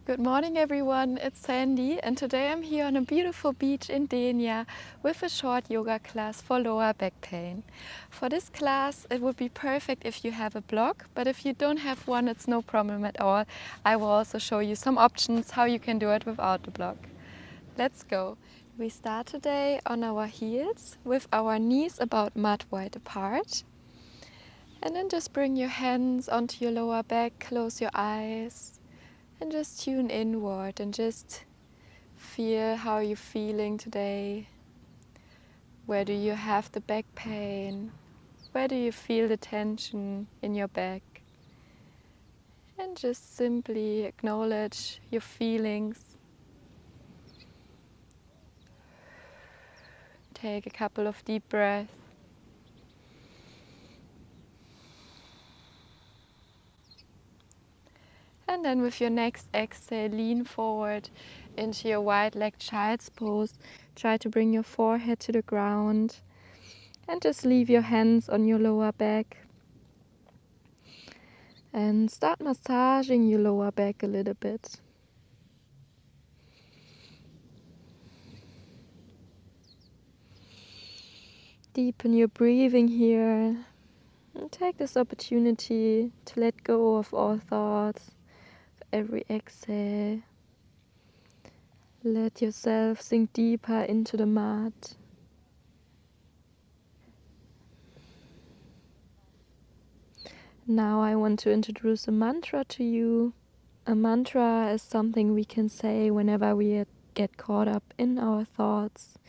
Good morning everyone, it's Sandy and today I'm here on a beautiful beach in Denia with a short yoga class for lower back pain. For this class it would be perfect if you have a block, but if you don't have one it's no problem at all. I will also show you some options how you can do it without the block. Let's go. We start today on our heels with our knees about mat wide apart. And then just bring your hands onto your lower back, close your eyes. And just tune inward and just feel how you're feeling today. Where do you have the back pain? Where do you feel the tension in your back? And just simply acknowledge your feelings. Take a couple of deep breaths. And then with your next exhale, lean forward into your wide-legged child's pose. Try to bring your forehead to the ground and just leave your hands on your lower back. And start massaging your lower back a little bit. Deepen your breathing here. And take this opportunity to let go of all thoughts. Every exhale, let yourself sink deeper into the mat. Now I want to introduce a mantra to you. A mantra is something we can say whenever we get caught up in our thoughts.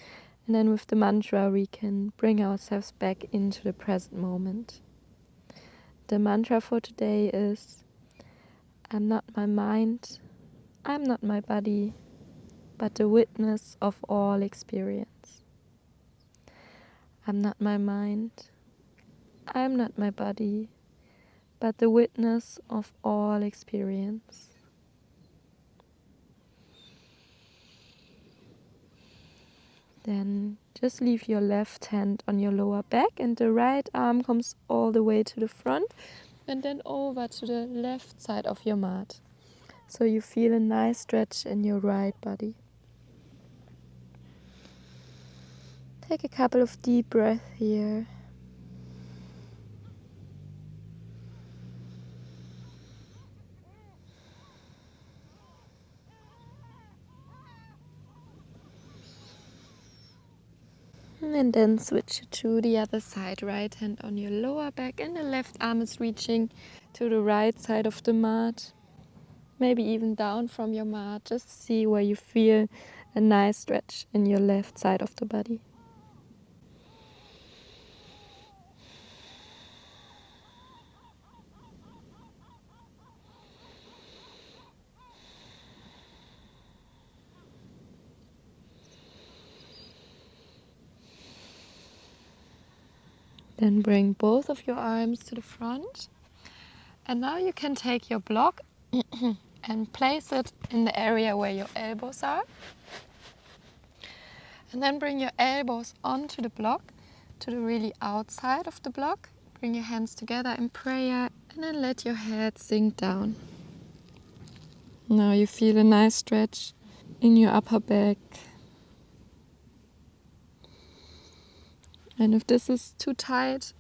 And then with the mantra we can bring ourselves back into the present moment. The mantra for today is, I'm not my mind, I'm not my body, but the witness of all experience. I'm not my mind, I'm not my body, but the witness of all experience. Then just leave your left hand on your lower back and the right arm comes all the way to the front and then over to the left side of your mat. So you feel a nice stretch in your right body. Take a couple of deep breaths here. And then switch it to the other side. Right hand on your lower back and the left arm is reaching to the right side of the mat. Maybe even down from your mat. Just see where you feel a nice stretch in your left side of the body. Then bring both of your arms to the front. And now you can take your block and place it in the area where your elbows are. And then bring your elbows onto the block, to the really outside of the block. Bring your hands together in prayer and then let your head sink down. Now you feel a nice stretch in your upper back. And if this is too tight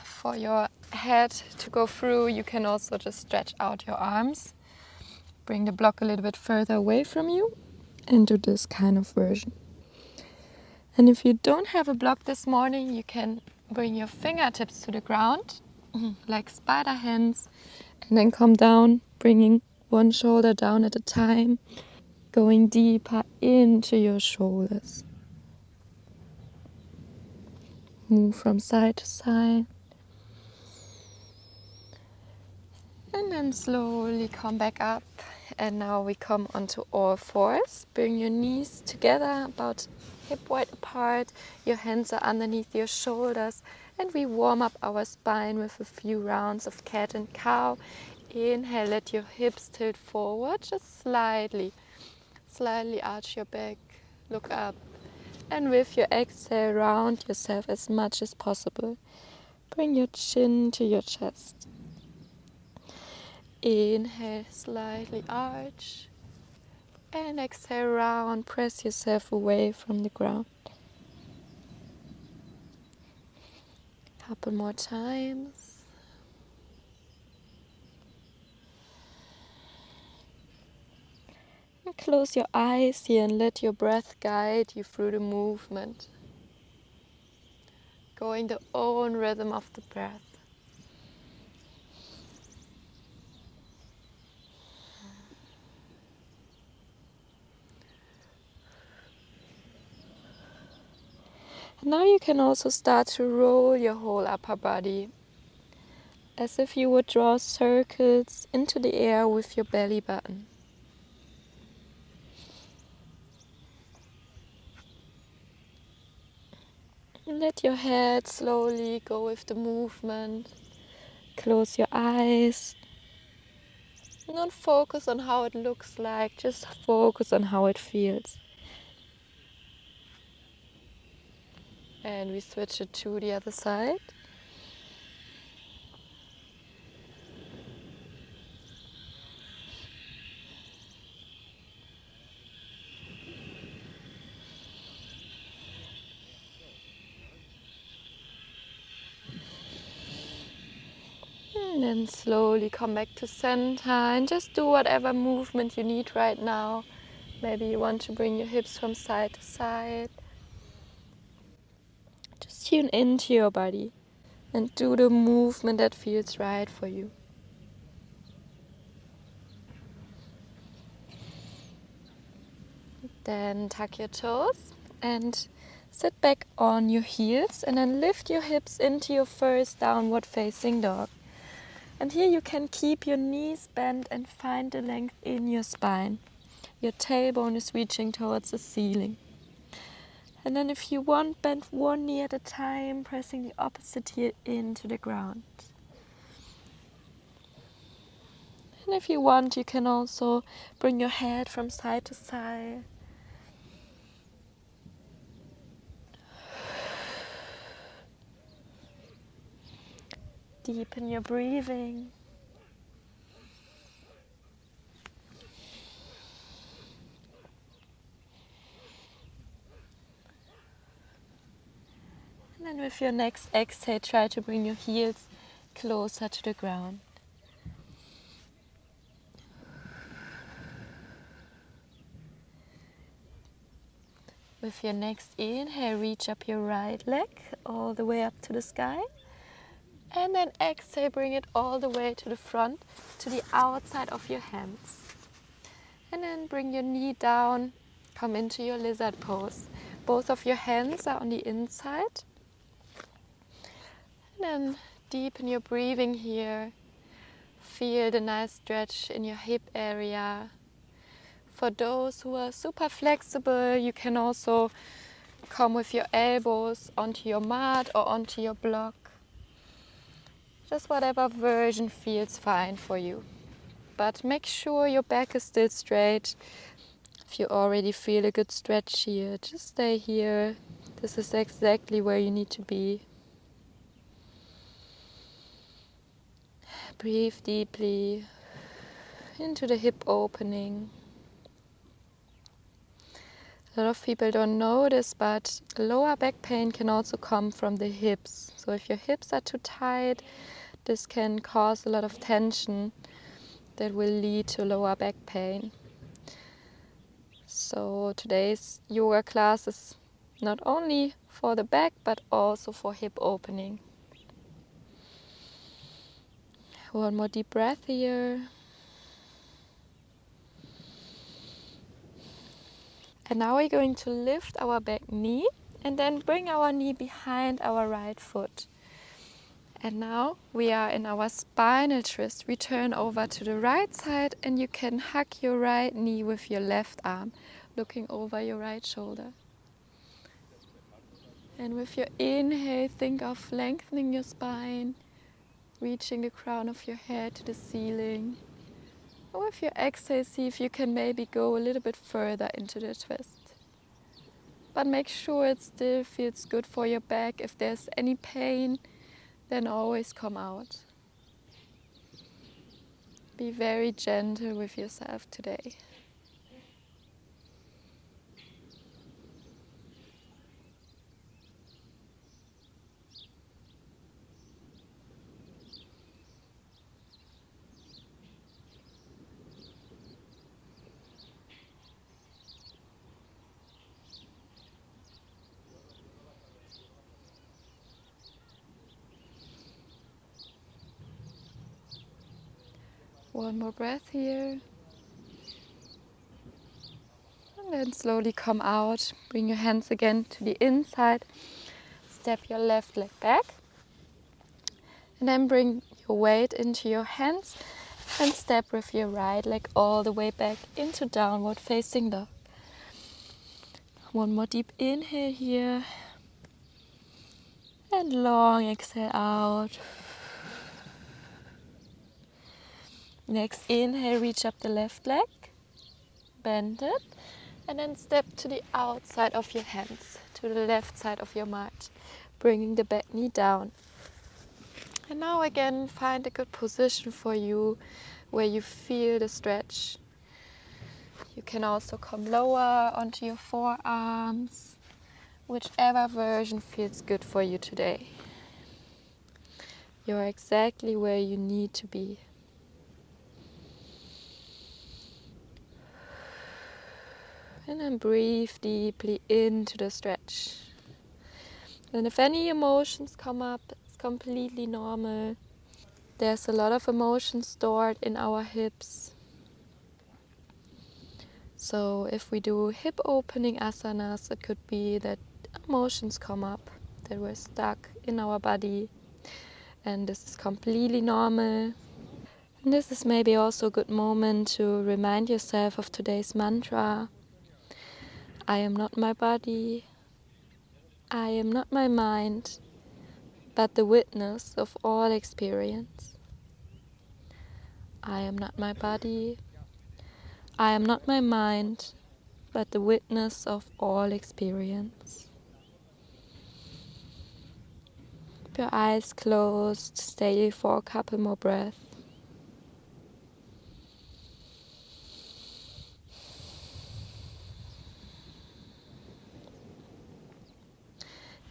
for your head to go through, you can also just stretch out your arms. Bring the block a little bit further away from you and do this kind of version. And if you don't have a block this morning, you can bring your fingertips to the ground, like spider hands, and then come down, bringing one shoulder down at a time, going deeper into your shoulders. Move from side to side. And then slowly come back up. And now we come onto all fours. Bring your knees together, about hip width apart. Your hands are underneath your shoulders. And we warm up our spine with a few rounds of cat and cow. Inhale, let your hips tilt forward, just slightly. Slightly arch your back, look up. And with your exhale, round yourself as much as possible. Bring your chin to your chest. Inhale, slightly arch. And exhale round, press yourself away from the ground. Couple more times. And close your eyes here and let your breath guide you through the movement. Going the own rhythm of the breath. And now you can also start to roll your whole upper body, as if you would draw circles into the air with your belly button. And let your head slowly go with the movement. Close your eyes. Don't focus on how it looks like, just focus on how it feels. And we switch it to the other side. And then slowly come back to center and just do whatever movement you need right now. Maybe you want to bring your hips from side to side. Just tune into your body and do the movement that feels right for you. Then tuck your toes and sit back on your heels and then lift your hips into your first downward facing dog. And here you can keep your knees bent and find the length in your spine. Your tailbone is reaching towards the ceiling. And then if you want, bend one knee at a time, pressing the opposite heel into the ground. And if you want, you can also bring your head from side to side. Deepen your breathing. And then with your next exhale, try to bring your heels closer to the ground. With your next inhale, reach up your right leg all the way up to the sky. And then exhale, bring it all the way to the front, to the outside of your hands. And then bring your knee down, come into your lizard pose. Both of your hands are on the inside. And then deepen your breathing here. Feel the nice stretch in your hip area. For those who are super flexible, you can also come with your elbows onto your mat or onto your block. Just whatever version feels fine for you. But make sure your back is still straight. If you already feel a good stretch here, just stay here. This is exactly where you need to be. Breathe deeply into the hip opening. A lot of people don't know this, but lower back pain can also come from the hips. So if your hips are too tight, this can cause a lot of tension that will lead to lower back pain. So today's yoga class is not only for the back, but also for hip opening. One more deep breath here. And now we're going to lift our back knee and then bring our knee behind our right foot. And now we are in our spinal twist. We turn over to the right side and you can hug your right knee with your left arm, looking over your right shoulder. And with your inhale, think of lengthening your spine, reaching the crown of your head to the ceiling. And with your exhale, see if you can maybe go a little bit further into the twist. But make sure it still feels good for your back. If there's any pain, then always come out. Be very gentle with yourself today. One more breath here. And then slowly come out. Bring your hands again to the inside. Step your left leg back. And then bring your weight into your hands and step with your right leg all the way back into downward facing dog. One more deep inhale here. And long exhale out. Next inhale, reach up the left leg. Bend it. And then step to the outside of your hands, to the left side of your mat, bringing the back knee down. And now again, find a good position for you where you feel the stretch. You can also come lower onto your forearms, whichever version feels good for you today. You're exactly where you need to be. And then breathe deeply into the stretch. And if any emotions come up, it's completely normal. There's a lot of emotion stored in our hips. So if we do hip opening asanas, it could be that emotions come up, that we're stuck in our body. And this is completely normal. And this is maybe also a good moment to remind yourself of today's mantra. I am not my body, I am not my mind, but the witness of all experience. I am not my body, I am not my mind, but the witness of all experience. Keep your eyes closed, stay for a couple more breaths.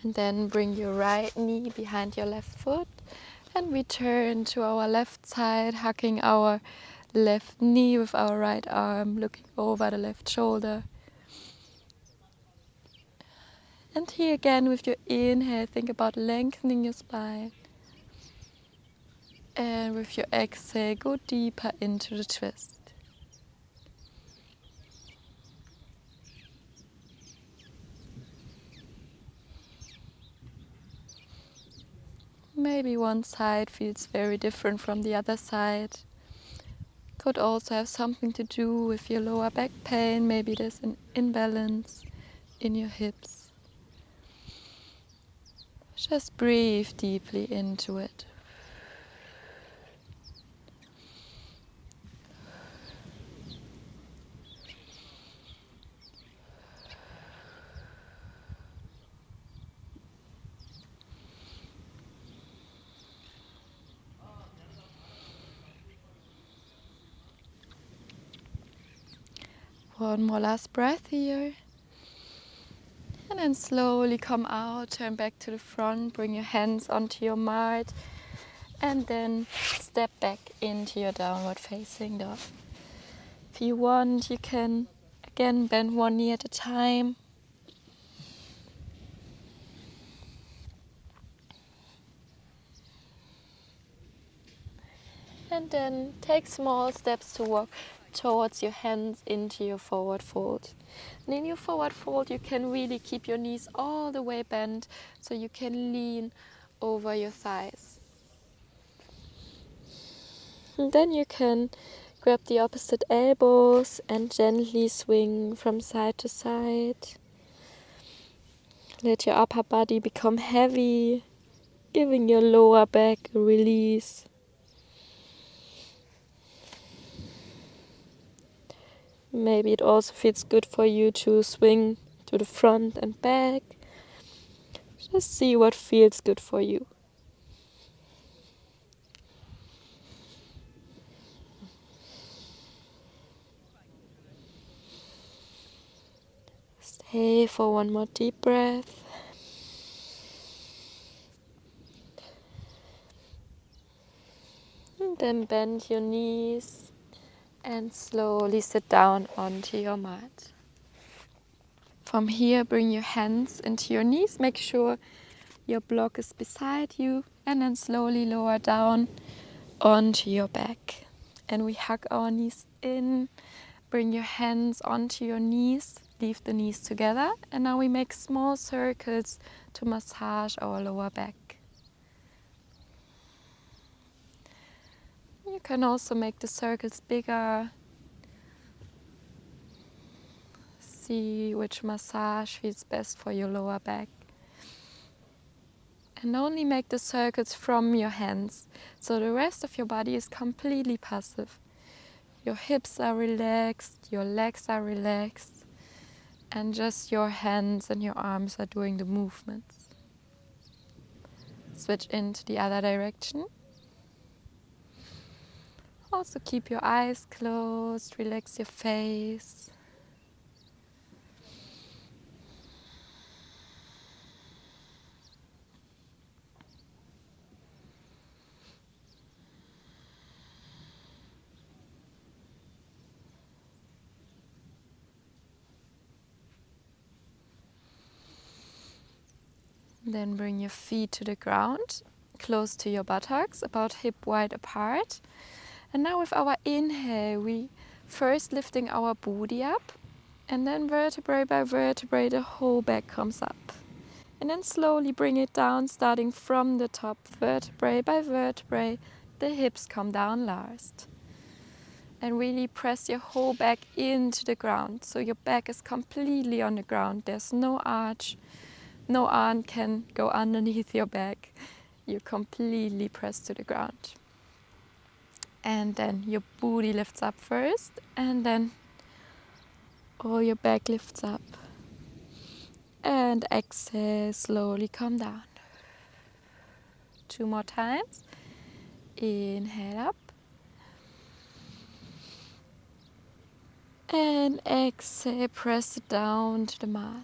And then bring your right knee behind your left foot and we turn to our left side, hugging our left knee with our right arm, looking over the left shoulder. And here again with your inhale, think about lengthening your spine. And with your exhale, go deeper into the twist. Maybe one side feels very different from the other side. Could also have something to do with your lower back pain. Maybe there's an imbalance in your hips. Just breathe deeply into it. One more last breath here. And then slowly come out, turn back to the front, bring your hands onto your mat. And then step back into your downward facing dog. If you want, you can again bend one knee at a time. And then take small steps to walk towards your hands into your forward fold. And in your forward fold, you can really keep your knees all the way bent so you can lean over your thighs. And then you can grab the opposite elbows and gently swing from side to side. Let your upper body become heavy, giving your lower back a release. Maybe it also feels good for you to swing to the front and back. Just see what feels good for you. Stay for one more deep breath. And then bend your knees and slowly sit down onto your mat. From here, bring your hands into your knees. Make sure your block is beside you. And then slowly lower down onto your back. And we hug our knees in, bring your hands onto your knees, leave the knees together. And now we make small circles to massage our lower back. You can also make the circles bigger. See which massage feels best for your lower back. And only make the circles from your hands, so the rest of your body is completely passive. Your hips are relaxed, your legs are relaxed, and just your hands and your arms are doing the movements. Switch into the other direction. Also keep your eyes closed, relax your face. Then bring your feet to the ground, close to your buttocks, about hip wide apart. And now with our inhale, we first lifting our booty up, and then vertebrae by vertebrae, the whole back comes up. And then slowly bring it down, starting from the top, vertebrae by vertebrae, the hips come down last. And really press your whole back into the ground, so your back is completely on the ground. There's no arch. No arm can go underneath your back. You completely press to the ground. And then your booty lifts up first, and then all your back lifts up. And exhale, slowly come down. 2 more times. Inhale up. And exhale, press it down to the mat.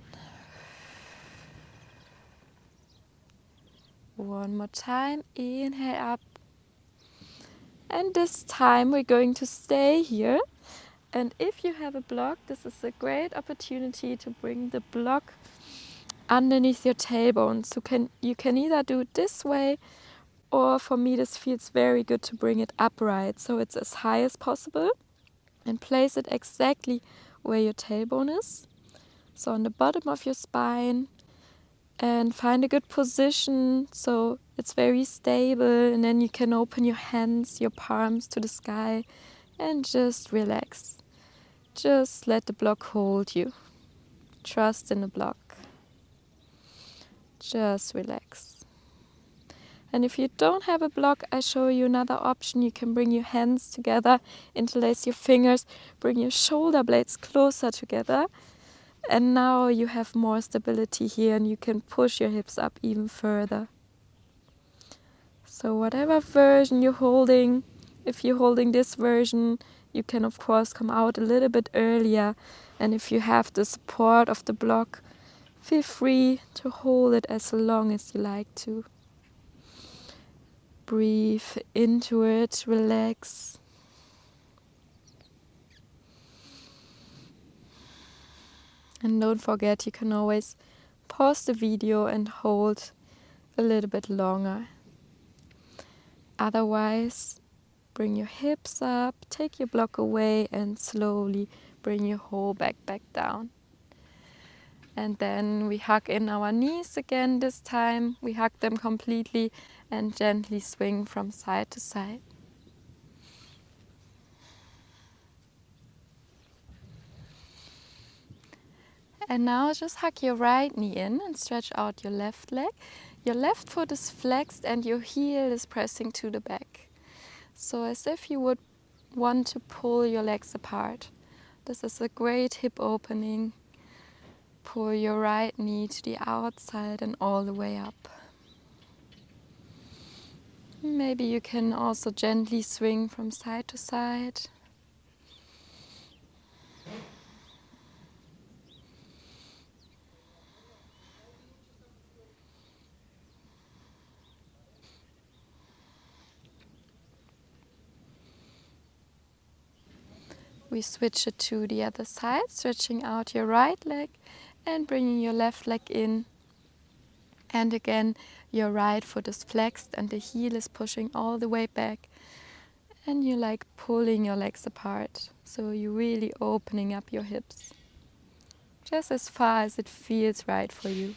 One more time. Inhale up. And this time we're going to stay here. And if you have a block, this is a great opportunity to bring the block underneath your tailbone. So you can either do it this way, or for me this feels very good to bring it upright, so it's as high as possible. And place it exactly where your tailbone is. So on the bottom of your spine. And find a good position so it's very stable. And then you can open your hands, your palms to the sky, and just relax. Just let the block hold you. Trust in the block. Just relax. And if you don't have a block, I show you another option. You can bring your hands together, interlace your fingers, bring your shoulder blades closer together. And now you have more stability here, and you can push your hips up even further. So whatever version you're holding, if you're holding this version, you can of course come out a little bit earlier. And if you have the support of the block, feel free to hold it as long as you like to. Breathe into it, relax. And don't forget, you can always pause the video and hold a little bit longer. Otherwise, bring your hips up, take your block away, and slowly bring your whole back down. And then we hug in our knees again this time. We hug them completely and gently swing from side to side. And now just hug your right knee in and stretch out your left leg. Your left foot is flexed and your heel is pressing to the back. So as if you would want to pull your legs apart. This is a great hip opening. Pull your right knee to the outside and all the way up. Maybe you can also gently swing from side to side. We switch it to the other side, stretching out your right leg and bringing your left leg in. And again, your right foot is flexed and the heel is pushing all the way back. And you like pulling your legs apart, so you're really opening up your hips, just as far as it feels right for you.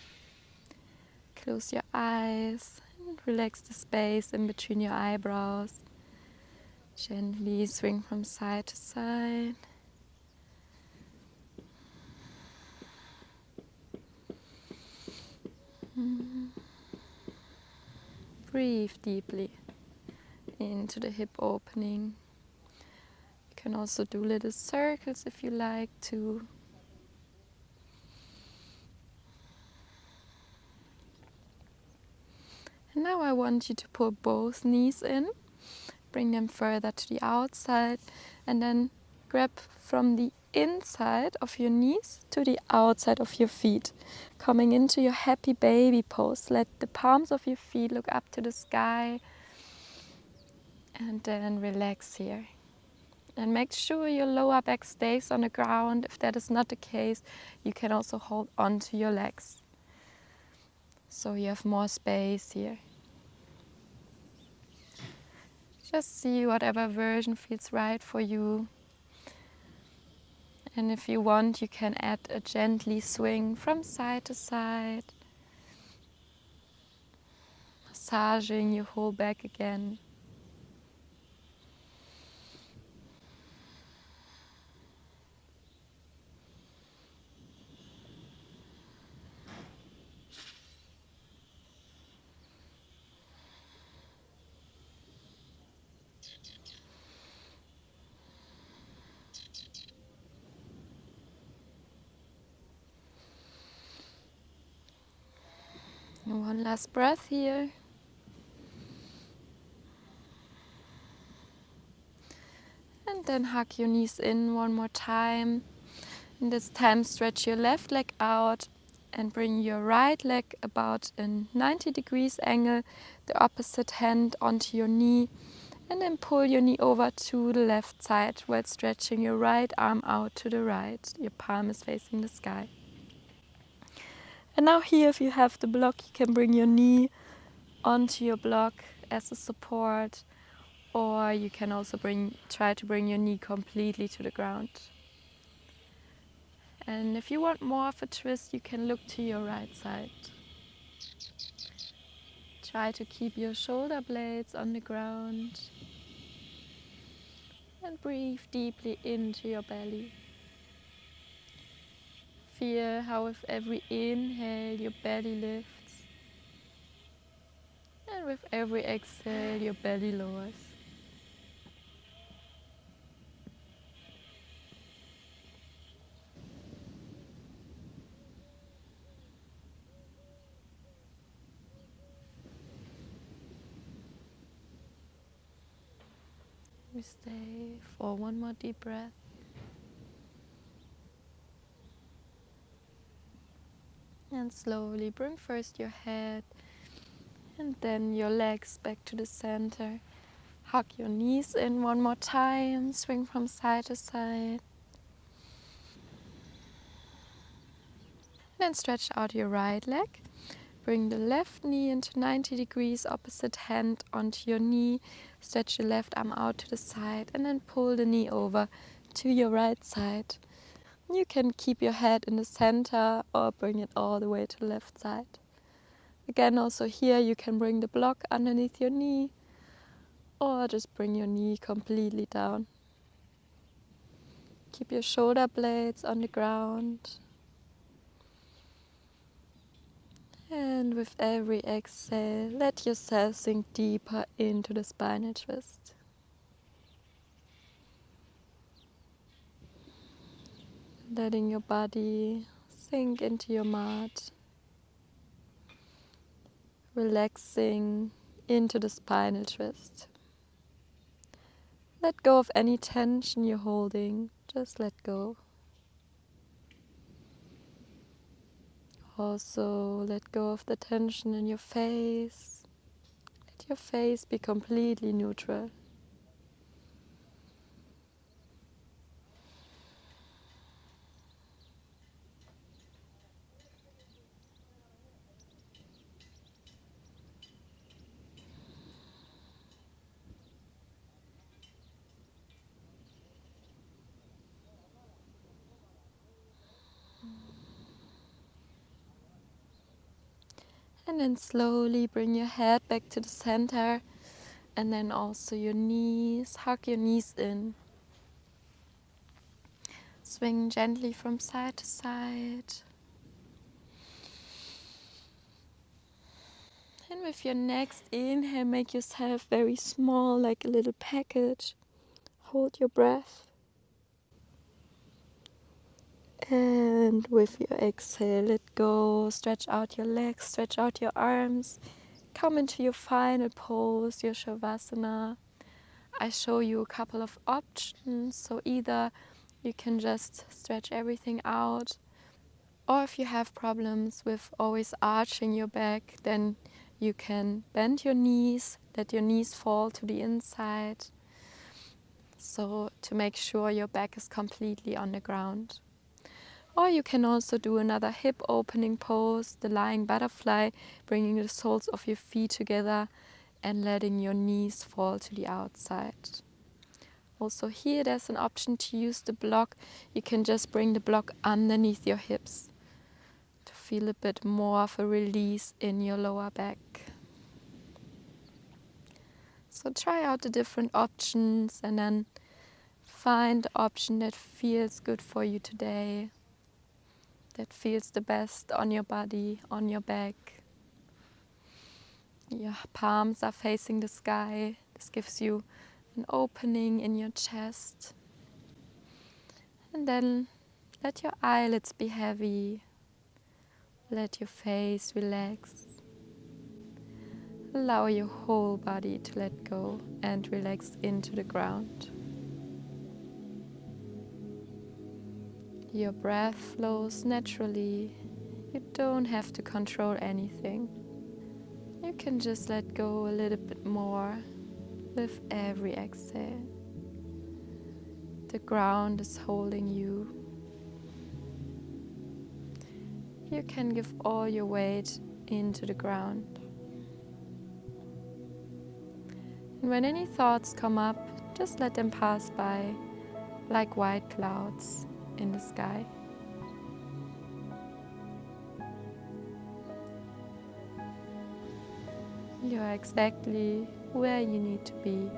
Close your eyes and relax the space in between your eyebrows. Gently swing from side to side. Breathe deeply into the hip opening. You can also do little circles if you like to. And now I want you to pull both knees in, bring them further to the outside, and then grab from the inside of your knees to the outside of your feet, coming into your happy baby pose. Let the palms of your feet look up to the sky, and then relax here. And make sure your lower back stays on the ground. If that is not the case, you can also hold on to your legs, so you have more space here. Just see whatever version feels right for you. And if you want, you can add a gently swing from side to side, massaging your whole back again. And one last breath here. And then hug your knees in one more time. And this time stretch your left leg out and bring your right leg about a 90 degrees angle, the opposite hand onto your knee, and then pull your knee over to the left side while stretching your right arm out to the right. Your palm is facing the sky. And now here, if you have the block, you can bring your knee onto your block as a support, or you can also try to bring your knee completely to the ground. And if you want more of a twist, you can look to your right side. Try to keep your shoulder blades on the ground and breathe deeply into your belly. Feel how with every inhale your belly lifts, and with every exhale your belly lowers. We stay for one more deep breath. And slowly bring first your head and then your legs back to the center. Hug your knees in one more time, swing from side to side. Then stretch out your right leg. Bring the left knee into 90 degrees, opposite hand onto your knee. Stretch your left arm out to the side and then pull the knee over to your right side. You can keep your head in the center or bring it all the way to the left side. Again, also here you can bring the block underneath your knee or just bring your knee completely down. Keep your shoulder blades on the ground. And with every exhale, let yourself sink deeper into the spinal twist. Letting your body sink into your mat. Relaxing into the spinal twist. Let go of any tension you're holding. Just let go. Also, let go of the tension in your face. Let your face be completely neutral. And then slowly bring your head back to the center, and then also your knees, hug your knees in. Swing gently from side to side. And with your next inhale, make yourself very small, like a little package. Hold your breath. And with your exhale, let go. Stretch out your legs, stretch out your arms. Come into your final pose, your Savasana. I show you a couple of options. So either you can just stretch everything out, or if you have problems with always arching your back, then you can bend your knees, let your knees fall to the inside. So to make sure your back is completely on the ground. Or you can also do another hip opening pose, the lying butterfly, bringing the soles of your feet together and letting your knees fall to the outside. Also here there's an option to use the block. You can just bring the block underneath your hips to feel a bit more of a release in your lower back. So try out the different options and then find the option that feels good for you today, that feels the best on your body, on your back. Your palms are facing the sky. This gives you an opening in your chest. And then let your eyelids be heavy. Let your face relax. Allow your whole body to let go and relax into the ground. Your breath flows naturally. You don't have to control anything. You can just let go a little bit more with every exhale. The ground is holding you. You can give all your weight into the ground. And when any thoughts come up, just let them pass by like white clouds in the sky. You are exactly where you need to be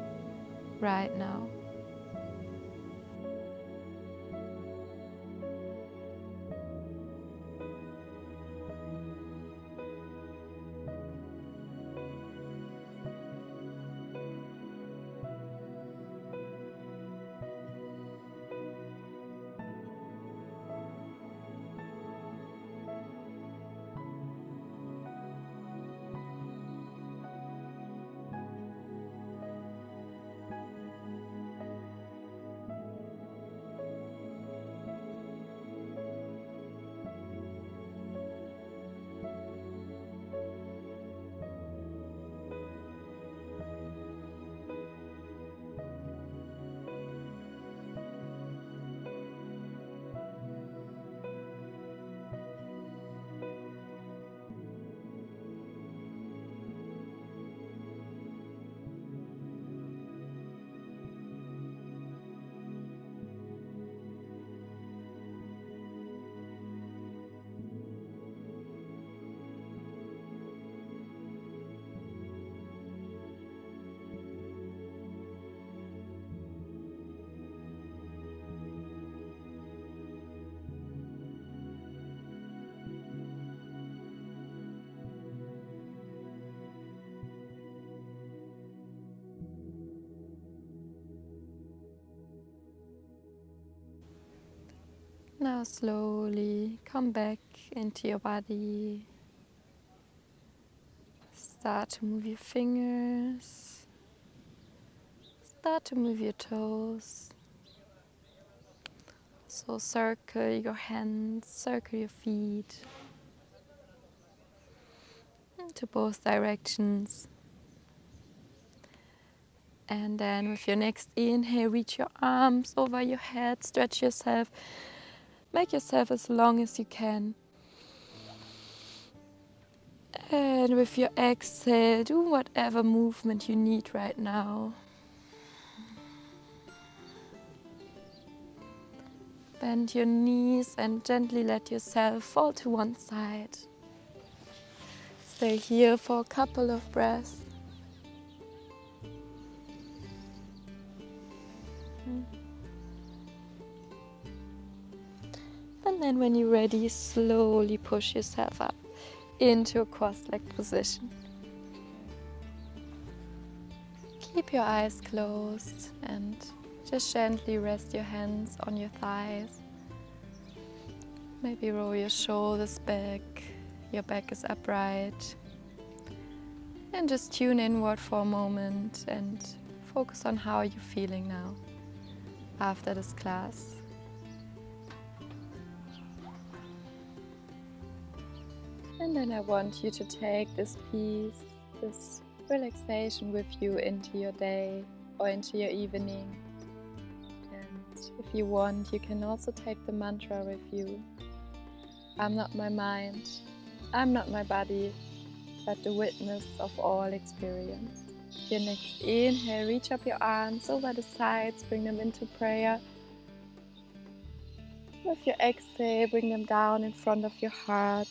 right now. Now slowly come back into your body. Start to move your fingers. Start to move your toes. So circle your hands, circle your feet into both directions. And then with your next inhale, reach your arms over your head, stretch yourself, make yourself as long as you can. And with your exhale, do whatever movement you need right now. Bend your knees and gently let yourself fall to one side. Stay here for a couple of breaths. And then when you're ready, slowly push yourself up into a cross-legged position. Keep your eyes closed and just gently rest your hands on your thighs. Maybe roll your shoulders back, your back is upright. And just tune inward for a moment and focus on how you're feeling now after this class. And then I want you to take this peace, this relaxation with you into your day or into your evening. And if you want, you can also take the mantra with you. I'm not my mind, I'm not my body, but the witness of all experience. Your next inhale, reach up your arms over the sides, bring them into prayer. With your exhale, bring them down in front of your heart.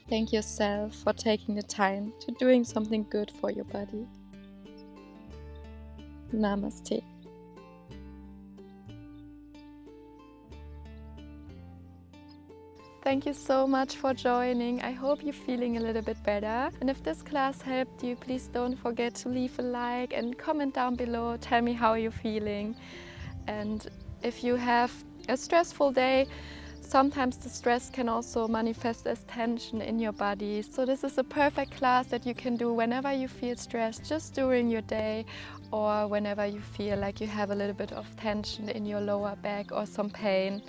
Thank yourself for taking the time to doing something good for your body. Namaste. Thank you so much for joining. I hope you're feeling a little bit better. And if this class helped you, please don't forget to leave a like and comment down below. Tell me how you're feeling. And if you have a stressful day, sometimes the stress can also manifest as tension in your body. So this is a perfect class that you can do whenever you feel stressed, just during your day, or whenever you feel like you have a little bit of tension in your lower back or some pain.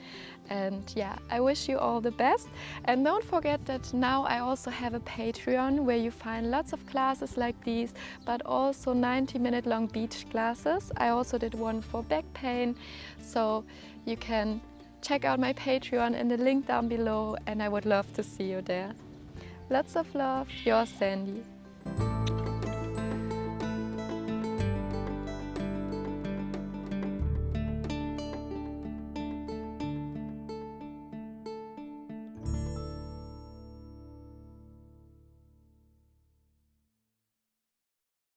And yeah, I wish you all the best. And don't forget that now I also have a Patreon where you find lots of classes like these, but also 90-minute long beach classes. I also did one for back pain, so you can check out my Patreon in the link down below, and I would love to see you there. Lots of love, your Sandy.